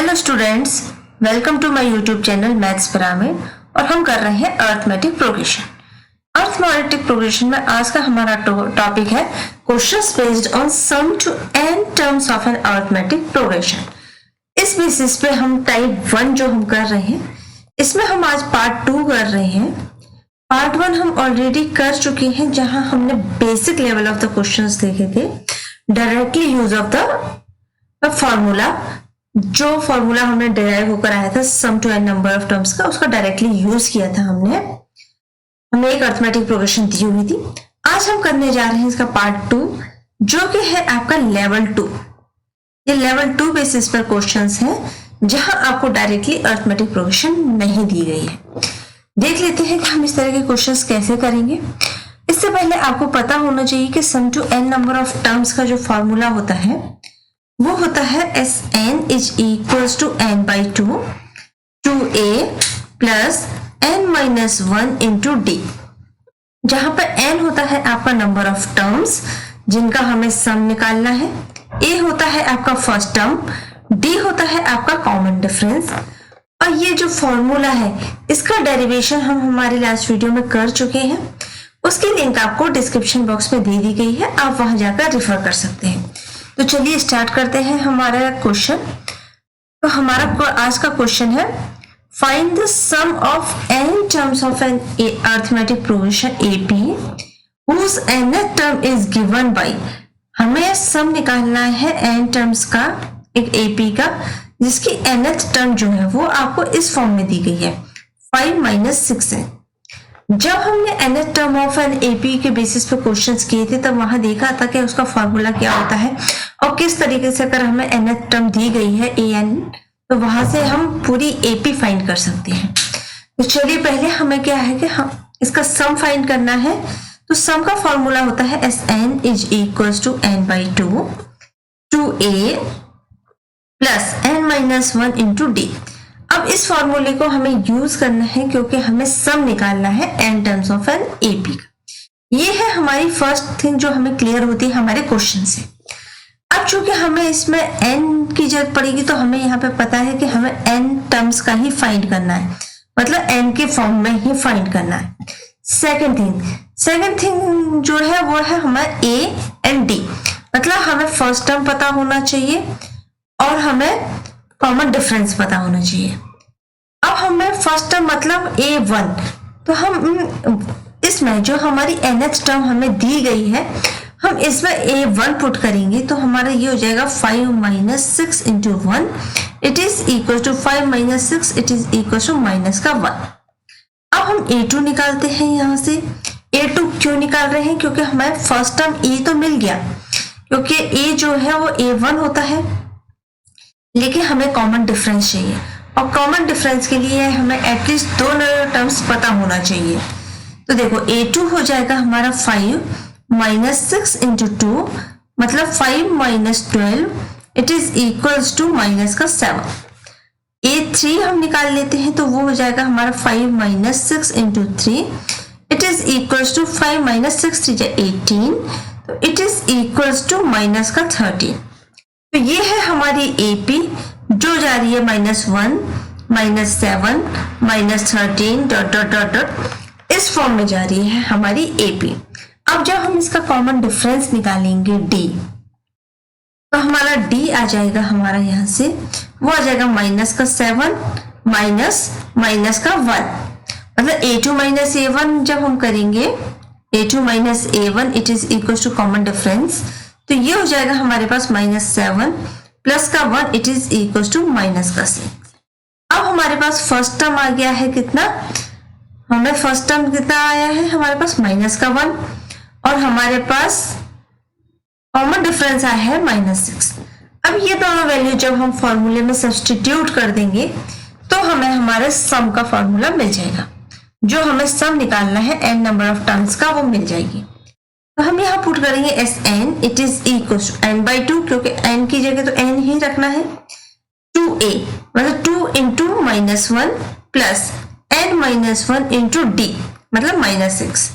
Hello students, welcome to my YouTube channel maths pyramid. और हम कर रहे हैं अर्थमेटिक प्रोग्रेशन। अर्थमेटिक प्रोग्रेशन में आज का हमारा टॉपिक है questions based on sum to n terms of an arithmetic progression. इस बेसिस पे हम टाइप 1 जो हम कर रहे हैं, इसमें हम आज पार्ट 2 कर रहे हैं। पार्ट 1 हम ऑलरेडी कर चुके हैं, जहां हमने basic level of the questions देखे थे, directly use of the formula. जो फॉर्मूला हमने डिराइव होकर आया था sum to n number of terms का, उसका डायरेक्टली यूज किया था हमने एक अर्थमेटिक प्रोग्रेशन दी हुई थी। आज हम करने जा रहे हैं इसका पार्ट 2, जो कि है आपका लेवल 2। ये लेवल 2 बेसिस पर क्वेश्चंस हैं, जहां आपको डायरेक्टली अर्थमेटिक प्रोग्रेशन नहीं दी गई है। देख लेते हैं कि हम इस तरह के क्वेश्चंस कैसे करेंगे। इससे पहले आपको पता होना चाहिए कि sum to n number of terms का जो फॉर्मूला होता है वो होता है Sn is equals to n by 2 2a plus n minus 1 into d, जहां पर n होता है आपका नंबर ऑफ टर्म्स जिनका हमें सम निकालना है, a होता है आपका फर्स्ट टर्म, d होता है आपका कॉमन डिफरेंस। और ये जो फॉर्मूला है इसका डेरिवेशन हम हमारे लास्ट वीडियो में कर चुके हैं, उसकी लिंक आपको डिस्क्रिप्शन बॉक्स में दे दी गई है, आप वहां जाकर रेफर कर सकते हैं। तो चलिए स्टार्ट करते हैं हमारा क्वेश्चन। तो हमारा आज का क्वेश्चन है find the sum of n terms of an arithmetic progression AP whose nth term is given by. हमें सम निकालना है n टर्म्स का, एक AP का, जिसकी nth टर्म जो है वो आपको इस फॉर्म में दी गई है 5 - 6 है। जब हमने nth term of an AP के बेसिस पे क्वेश्चंस किए थे, तब वहां देखा था कि उसका फॉर्मूला क्या होता है और किस तरीके से अगर हमें nth टर्म दी गई है an, तो वहां से हम पूरी AP फाइंड कर सकते हैं। तो चलिए पहले हमें क्या है कि हम इसका सम फाइंड करना है। तो सम का फॉर्मूला होता है Sn is equals to n by 2 2a plus n minus 1 into d. अब इस फॉर्मूले को हमें यूज करना है क्योंकि हमें सम निकालना है n terms of an AP का। ये है हमारी फर्स्ट थिंग जो हमें क्लियर होती है हमारे क्वेश्चन से। अब चूंकि हमें इसमें n की जरूरत पड़ेगी, तो हमें यहाँ पे पता है कि हमें n टर्म्स का ही फाइंड करना है, मतलब n के फॉर्म में ही फाइंड करना है। सेकेंड थिंग जो है वो है हमें a एंड d, मतलब हमें फर्स्ट टर्म पता होना चाहिए और हमें कॉमन डिफरेंस पता होना चाहिए। अब हमें फर्स्ट टर्म मतलब a1, तो हम इसमें जो हमारी nth टर्म हमें दी गई है, हम इसमें a1 पुट करेंगे, तो हमारा ये हो जाएगा 5 - 6 into 1 it is equal to 5 - 6 it is equal to minus का 1। अब हम a2 निकालते हैं। यहाँ से a2 क्यों निकाल रहे हैं? क्योंकि हमें फर्स्ट टर्म a तो मिल गया, क्योंकि a जो है वो a1 होता है, लेकिन हमें कॉमन डिफरेंस चाहिए, और कॉमन डिफरेंस के लिए हमें एटलीस्ट दो टर्म्स पता होना चाहिए। तो देखो a2 हो जाएगा हमारा 5 - 6 इंटू 2, मतलब 5 - 12 it is equals to minus का 7। a3 हम निकाल लेते हैं, तो वो हो जाएगा हमारा 5 - 6 into 3 it is equals to 5 - 6 3 18, तो it is equals to minus का 13। तो ये है हमारी AP जो जा रही है -1 -7 -13 डॉट डॉट डॉट डॉट, इस फॉर्म में जा रही है हमारी AP। अब जब हम इसका कॉमन डिफरेंस निकालेंगे D, तो हमारा D आ जाएगा हमारा यहाँ से, वो आ जाएगा माइनस का 7 माइनस का 1, मतलब a2 - a1 जब हम करेंगे a2 - a1 it is equal to common difference, तो ये हो जाएगा हमारे पास -7 प्लस का 1 it is equal to minus का 6। अब हमारे पास फर्स्ट टर्म आ गया है कितना, हमें फर्स्ट टर्म कितना आया है हमारे पास माइनस का 1, और हमारे पास कॉमन डिफरेंस आया है -6। अब ये दोनों वैल्यू जब हम फॉर्मूले में सब्स्टिट्यूट कर देंगे, तो हमें हमारे सम का फॉर्मूला मिल जाएगा। जो हमें सम निकालना है n नंबर ऑफ टर्म्स का, वो मिल जाएगी। तो हम यहाँ पुट करेंगे Sn it is equal to n by 2, क्योंकि n की जगह तो n ही रखना है, 2a मतलब 2 into -1 plus n - 1 into d मतलब -6।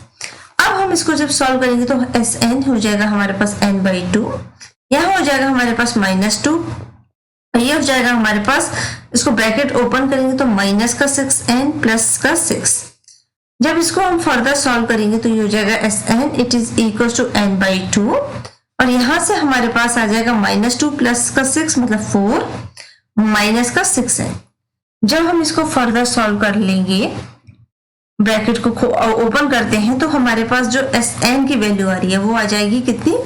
अब हम इसको जब सॉल्व करेंगे तो Sn हो जाएगा हमारे पास n बाई 2, यहाँ हो जाएगा हमारे पास -2 ये हो जाएगा हमारे पास, इसको ब्रैकेट ओपन करेंगे तो माइनस का 6n प्लस का 6। जब इसको हम फर्दर सॉल्व करेंगे तो ये हो जाएगा Sn it is equal to n/2 और यहां से हमारे पास आ जाएगा -2 प्लस का 6 मतलब 4 माइनस का 6n। जब हम इसको फर्दर सॉल्व कर लेंगे, ब्रैकेट को ओपन करते हैं तो हमारे पास जो Sn की वैल्यू आ रही है वो आ जाएगी कितनी,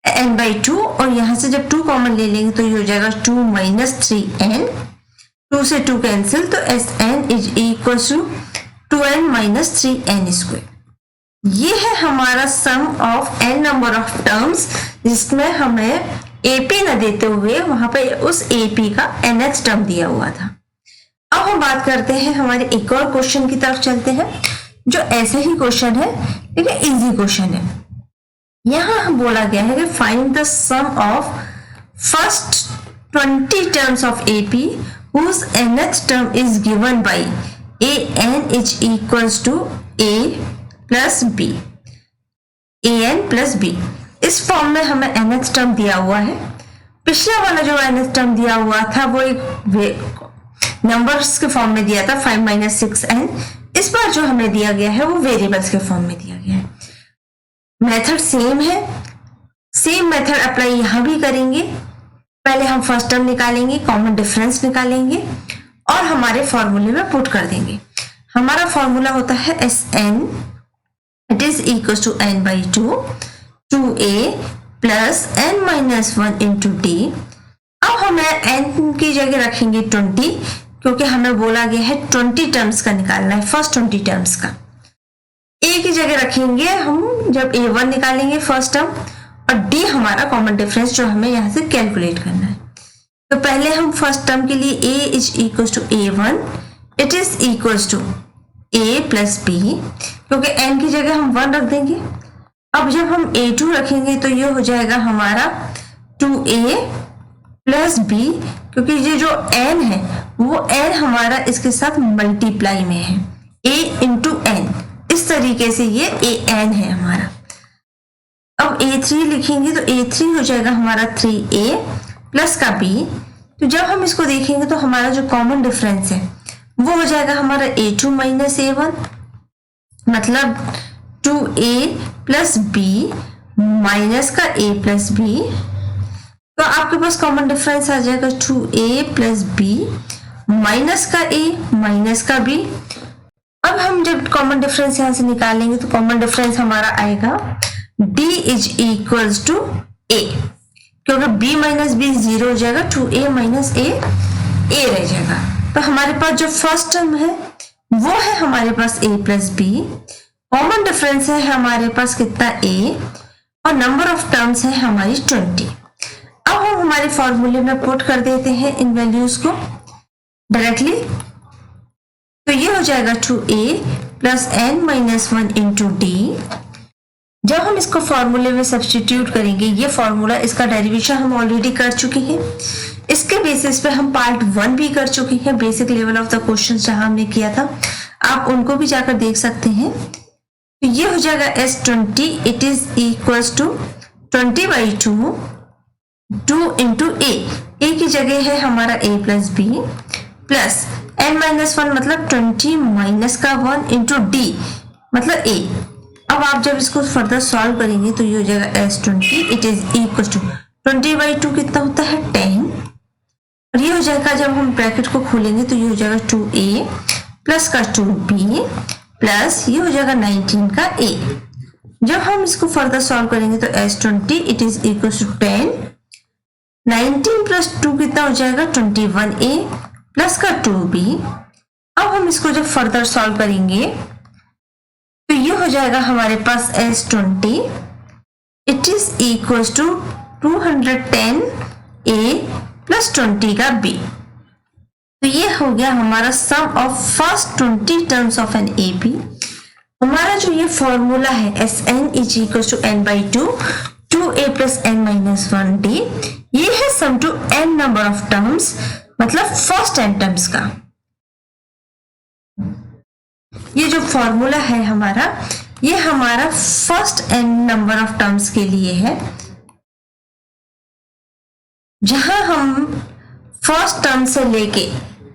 n/2 और यहां से जब 2 कॉमन ले लेंगे तो ये हो जाएगा 2 माइनस 3n, 2 से 2 कैंसिल तो Sn is equal to 2n minus 3n square. ये है हमारा sum of n number of terms जिसमें हमें AP न देते हुए वहां पे उस AP का nth टर्म दिया हुआ था। अब हम बात करते हैं हमारे एक और क्वेश्चन की तरफ चलते हैं जो ऐसे ही क्वेश्चन है, ठीक है, इजी क्वेश्चन है। यहां बोला गया है कि find the sum of first 20 terms of AP whose nth term is given by an is equals to a plus b, an plus b। इस फॉर्म में हमें nth टर्म दिया हुआ है। पिछला वाला जो nth टर्म दिया हुआ था वो एक नंबर्स के फॉर्म में दिया था 5 - 6n। इस बार जो हमें दिया गया है वो वेरिएबल्स के फॉर्म में दिया गया है। मेथड सेम है, सेम मेथड अप्लाई यहां भी करेंगे। पहले हम फर्स्ट टर्म निकालेंगे, कॉमन डिफरेंस निकालेंगे और हमारे फॉर्मूले में पुट कर देंगे। हमारा फॉर्मूला होता है Sn it is equal to n/2 2a plus n-1 into d। अब हमें n की जगह रखेंगे 20 क्योंकि हमें बोला गया है 20 टर्म्स का निकालना है, फर्स्ट 20 टर्म्स का। a की जगह रखेंगे हम जब a1 निकालेंगे फर्स्ट टर्म और d हमारा कॉमन डिफरेंस जो हमें यहाँ से कैलकुलेट करना है। तो पहले हम फर्स्ट टर्म के लिए a is equal to a1 it is equal to a plus b, क्योंकि n की जगह हम 1 रख देंगे। अब जब हम a2 रखेंगे तो ये हो जाएगा हमारा 2a प्लस b, क्योंकि ये जो n है वो n हमारा इसके साथ मल्टीप्लाई में है, a इंटू n, इस तरीके से ये an है हमारा। अब a3 लिखेंगे तो a3 हो जाएगा हमारा 3a प्लस का b। तो जब हम इसको देखेंगे तो हमारा जो कॉमन डिफरेंस है वो हो जाएगा हमारा a2 माइनस a1 मतलब 2a प्लस b माइनस का a प्लस b। तो आपके पास कॉमन डिफरेंस आ जाएगा 2a प्लस b माइनस का a माइनस का b। अब हम जब कॉमन डिफरेंस यहां से निकालेंगे तो कॉमन डिफरेंस हमारा आएगा d is equal to a, क्योंकि b माइनस b 0 हो जाएगा, 2a माइनस a रह जाएगा। तो हमारे पास जो फर्स्ट टर्म है वो है हमारे पास a plus b, common difference है हमारे पास कितना a और नंबर ऑफ टर्म्स है हमारी 20। अब हम हमारे फॉर्मूले में पुट कर देते हैं इन वैल्यूज को डायरेक्टली। तो ये हो जाएगा 2a plus n-1 into d। जब हम इसको फॉर्मूले में सब्स्टिट्यूट करेंगे, ये फॉर्मूला इसका डेरिवेशन हम ऑलरेडी कर चुके हैं, इसके बेसिस पे हम पार्ट 1 भी कर चुके हैं, basic level of the question जहां हमने किया था, आप उनको भी जाकर देख सकते हैं। तो ये हो जाएगा S20 it is equal to 20/2 2 into a की जगह है हमारा a plus b plus n-1 मतलब 20 माइनस का 1 इंटू d मतलब a। अब आप जब इसको फर्दर सॉल्व करेंगे तो ये हो जाएगा S20 it is equal to 20/2 कितना होता है 10 और ये हो जाएगा, जब हम ब्रैकेट को खोलेंगे तो ये हो जाएगा 2a प्लस का 2b प्लस ये हो जाएगा 19 का a। जब हम इसको फर्दर सॉल्व करेंगे तो S20 it is equal to 10 19 plus 2 कितना हो जाएगा 21a प्लस का 2b। अब हम इसको जब फर्दर सॉल्व करेंगे तो ये हो जाएगा हमारे पास S20 it is equal to 210a plus 20 का b। तो ये हो गया हमारा sum of first 20 terms of an AP। हमारा जो ये फॉर्मूला है Sn is equal to n/2 2a plus n-1 d, ये है sum to n number of terms मतलब फर्स्ट n टर्म्स का। ये जो फॉर्मूला है हमारा, ये हमारा first n number of terms के लिए है, जहां हम फर्स्ट टर्म से लेके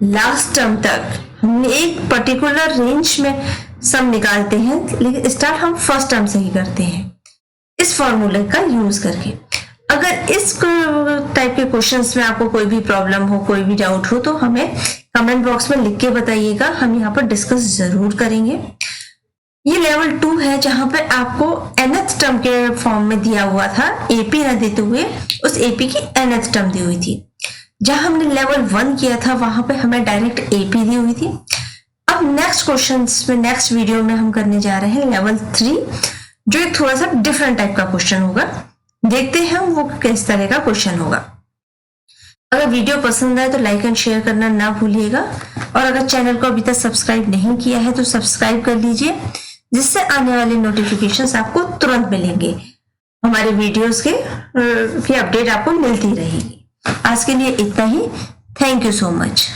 लास्ट टर्म तक हम एक पर्टिकुलर रेंज में सम निकालते हैं, लेकिन स्टार्ट हम फर्स्ट टर्म से ही करते हैं इस फॉर्मूले का यूज करके। अगर इस टाइप के क्वेश्चंस में आपको कोई भी प्रॉब्लम हो, कोई भी डाउट हो, तो हमें कमेंट बॉक्स में लिख के बताइएगा, हम यहाँ पर डिस्कस जरूर करेंगे। ये लेवल 2 है जहां पे आपको nth टर्म के फॉर्म में दिया हुआ था, एपी ना देते हुए उस एपी की nth टर्म दी हुई थी। जहां हमने लेवल 1 किया था वहां पे हमें डायरेक्ट एपी दी हुई थी। अब नेक्स्ट क्वेश्चंस में, नेक्स्ट वीडियो में हम करने जा रहे हैं लेवल 3, जो एक थोड़ा सा डिफरेंट टाइप का क्वेश्चन होगा। देखते हैं वो किस तरह का क्वेश्चन होगा। अगर वीडियो पसंद आए तो लाइक एंड शेयर करना ना भूलिएगा, और अगर चैनल को अभी तक सब्सक्राइब नहीं किया है तो सब्सक्राइब कर लीजिए, जिससे आने वाले नोटिफिकेशंस आपको तुरंत मिलेंगे। हमारे वीडियोस की अपडेट आपको मिलती रहेगी। आज के लिए इतना ही। Thank you so much.